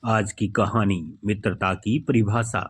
आज की कहानी मित्रता की परिभाषा।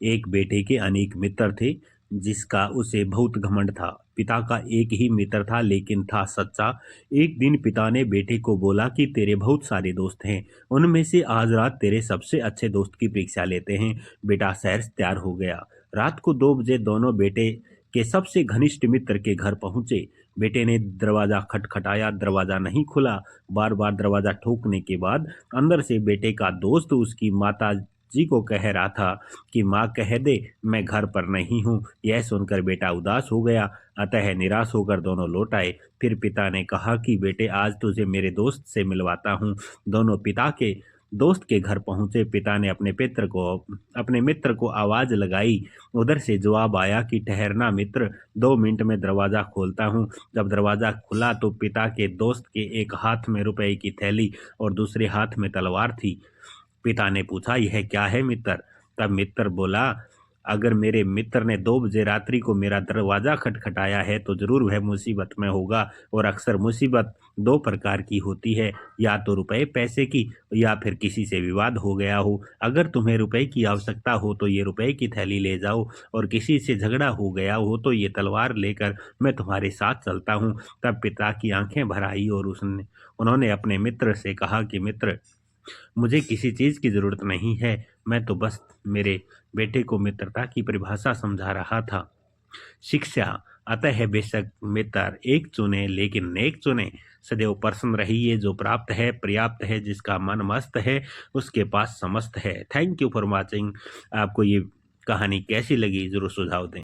एक बेटे के अनेक मित्र थे, जिसका उसे बहुत घमंड था। पिता का एक ही मित्र था, लेकिन था सच्चा। एक दिन पिता ने बेटे को बोला कि तेरे बहुत सारे दोस्त हैं, उनमें से आज रात तेरे सबसे अच्छे दोस्त की परीक्षा लेते हैं। बेटा शहर से तैयार हो गया। रात को 2 बजे दोनों बेटे के सबसे घनिष्ठ मित्र के घर पहुंचे। बेटे ने दरवाजा खटखटाया, दरवाजा नहीं खुला। बार बार दरवाजा ठोकने के बाद अंदर से बेटे का दोस्त उसकी माता जी को कह रहा था कि माँ कह दे मैं घर पर नहीं हूँ। यह सुनकर बेटा उदास हो गया, अतः निराश होकर दोनों लौट आए। फिर पिता ने कहा कि बेटे आज तुझे मेरे दोस्त से मिलवाता हूँ। दोनों पिता के दोस्त के घर पहुंचे। पिता ने अपने मित्र को आवाज लगाई। उधर से जवाब आया कि ठहरना मित्र, 2 मिनट में दरवाजा खोलता हूँ। जब दरवाजा खुला तो पिता के दोस्त के एक हाथ में रुपए की थैली और दूसरे हाथ में तलवार थी। पिता ने पूछा, यह क्या है मित्र? तब मित्र बोला, अगर मेरे मित्र ने 2 बजे रात्रि को मेरा दरवाजा खटखटाया है तो जरूर वह मुसीबत में होगा। और अक्सर मुसीबत 2 प्रकार की होती है, या तो रुपए पैसे की, या फिर किसी से विवाद हो गया हो। अगर तुम्हें रुपए की आवश्यकता हो तो ये रुपए की थैली ले जाओ, और किसी से झगड़ा हो गया हो तो ये तलवार लेकर मैं तुम्हारे साथ चलता हूँ। तब पिता की आंखें भर आई और उन्होंने अपने मित्र से कहा कि मित्र, मुझे किसी चीज की जरूरत नहीं है, मैं तो बस मेरे बेटे को मित्रता की परिभाषा समझा रहा था। शिक्षा। अतः बेशक मित्र एक चुने, लेकिन नेक चुने। सदैव प्रसन्न रहिए, जो प्राप्त है पर्याप्त है, जिसका मन मस्त है उसके पास समस्त है। Thank you for watching. आपको ये कहानी कैसी लगी जरूर सुझाव दें।